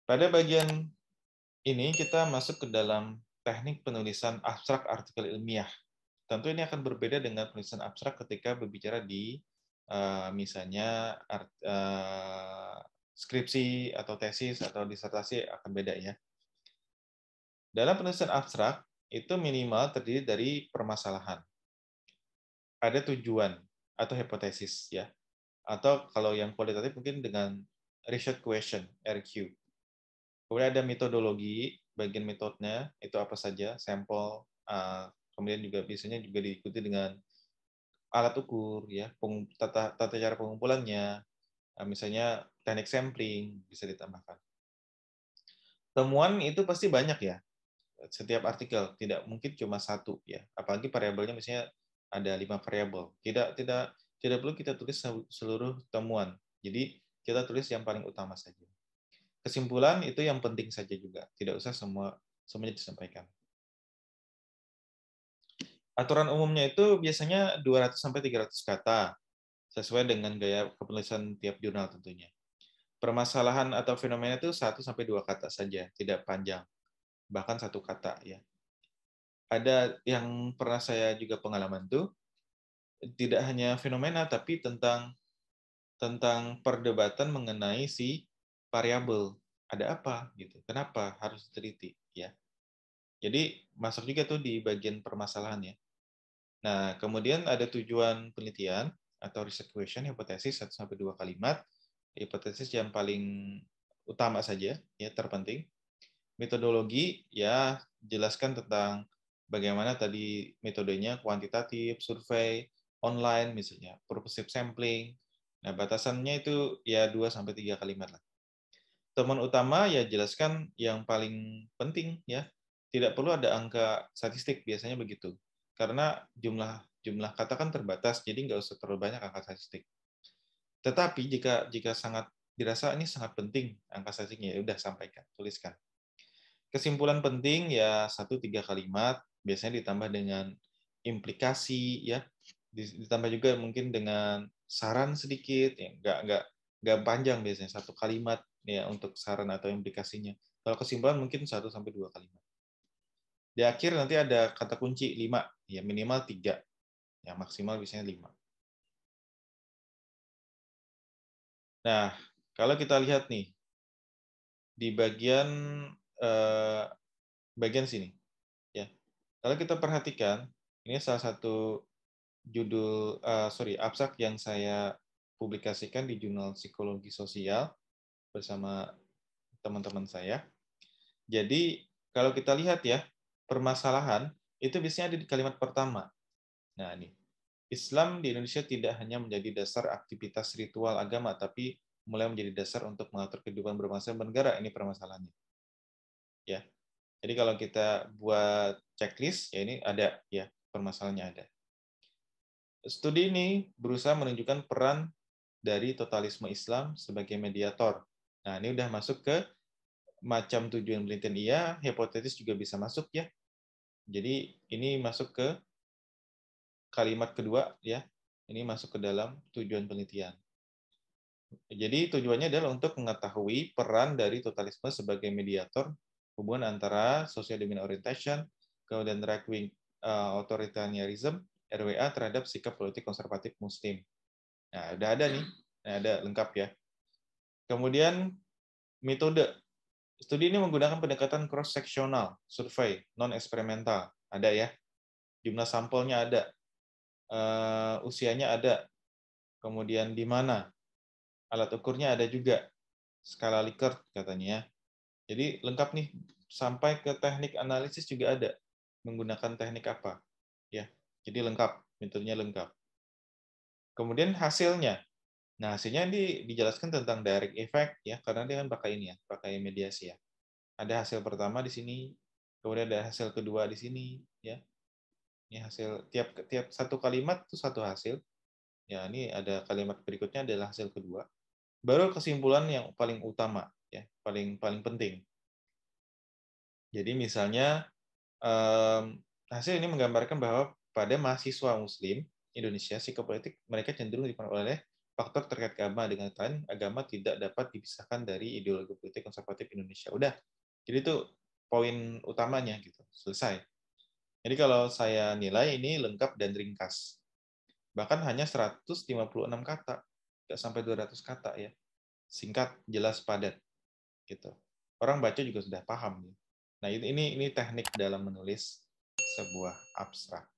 Pada bagian ini kita masuk ke dalam teknik penulisan abstrak artikel ilmiah. Tentu ini akan berbeda dengan penulisan abstrak ketika berbicara di misalnya skripsi atau tesis atau disertasi akan beda ya. Dalam penulisan abstrak itu minimal terdiri dari permasalahan. Ada tujuan atau hipotesis ya. Atau kalau yang kualitatif mungkin dengan research question, RQ. Kemudian ada metodologi, bagian metodenya itu apa saja, sampel, kemudian juga biasanya juga diikuti dengan alat ukur, ya, tata cara pengumpulannya, misalnya teknik sampling bisa ditambahkan. Temuan itu pasti banyak ya, setiap artikel tidak mungkin cuma satu ya, apalagi variabelnya misalnya ada 5 variabel. Tidak perlu kita tulis seluruh temuan. Jadi kita tulis yang paling utama saja. Kesimpulan itu yang penting saja juga, tidak usah semuanya disampaikan. Aturan umumnya itu biasanya 200 sampai 300 kata, sesuai dengan gaya kepenulisan tiap jurnal tentunya. Permasalahan atau fenomena itu 1 sampai 2 kata saja, tidak panjang. Bahkan 1 kata ya. Ada yang pernah saya juga pengalaman tuh, tidak hanya fenomena tapi tentang perdebatan mengenai si variabel. Ada apa gitu? Kenapa harus diteliti ya? Jadi masuk juga tuh di bagian permasalahan ya. Nah, kemudian ada tujuan penelitian atau research question, hipotesis 1 sampai 2 kalimat. Hipotesis yang paling utama saja ya, terpenting. Metodologi ya jelaskan tentang bagaimana tadi metodenya, kuantitatif, survei, online misalnya, purposive sampling. Nah, batasannya itu ya 2 sampai 3 kalimat lah. Temuan utama ya jelaskan yang paling penting ya. Tidak perlu ada angka statistik biasanya begitu. Karena jumlah kata kan terbatas, jadi nggak usah terlalu banyak angka statistik. Tetapi jika sangat dirasa ini sangat penting angka statistiknya, ya udah sampaikan, tuliskan. Kesimpulan penting ya 1-3 kalimat, biasanya ditambah dengan implikasi ya, ditambah juga mungkin dengan saran sedikit, ya nggak panjang biasanya 1 kalimat ya untuk saran atau implikasinya. Kalau kesimpulan mungkin 1-2 kalimat. Di akhir nanti ada kata kunci 5, ya minimal 3, ya maksimal biasanya 5. Nah, kalau kita lihat nih di bagian sini, ya. Kalau kita perhatikan, ini salah satu abstrak yang saya publikasikan di jurnal Psikologi Sosial bersama teman-teman saya. Jadi kalau kita lihat ya, permasalahan itu biasanya ada di kalimat pertama. Nah, ini. Islam di Indonesia tidak hanya menjadi dasar aktivitas ritual agama, tapi mulai menjadi dasar untuk mengatur kehidupan berbangsa dan bernegara. Ini permasalahannya. Ya. Jadi kalau kita buat checklist, ya ini ada ya, permasalahannya ada. Studi ini berusaha menunjukkan peran dari totalisme Islam sebagai mediator. Nah, ini udah masuk ke macam tujuan penelitian iya, hipotesis juga bisa masuk ya. Jadi ini masuk ke kalimat kedua ya. Ini masuk ke dalam tujuan penelitian. Jadi tujuannya adalah untuk mengetahui peran dari totalisme sebagai mediator hubungan antara social domain orientation, kemudian right wing authoritarianism, RWA terhadap sikap politik konservatif Muslim. Nah, udah ada nih. Nah, ada lengkap ya. Kemudian metode. Studi ini menggunakan pendekatan cross-sectional, survei, non-eksperimental. Ada ya. Jumlah sampelnya ada. Usianya ada. Kemudian di mana. Alat ukurnya ada juga. Skala Likert katanya. Jadi lengkap nih. Sampai ke teknik analisis juga ada. Menggunakan teknik apa. Ya. Jadi lengkap. Metodenya lengkap. Kemudian hasilnya. Nah, hasilnya ini dijelaskan tentang direct effect ya, karena dia kan pakai ini ya, pakai mediasi ya. Ada hasil pertama di sini, kemudian ada hasil kedua di sini ya. Ini hasil tiap satu kalimat itu satu hasil. Ya, ini ada kalimat berikutnya adalah hasil kedua. Baru kesimpulan yang paling utama ya, paling paling penting. Jadi misalnya hasil ini menggambarkan bahwa pada mahasiswa muslim Indonesia psikopolitik mereka cenderung dipengaruhi oleh faktor terkait agama dengan lain, agama tidak dapat dipisahkan dari ideologi politik konservatif Indonesia. Udah. Jadi itu poin utamanya gitu. Selesai. Jadi kalau saya nilai ini lengkap dan ringkas. Bahkan hanya 156 kata. Nggak sampai 200 kata ya. Singkat, jelas, padat gitu. Orang baca juga sudah paham. Nah, ini teknik dalam menulis sebuah abstrak.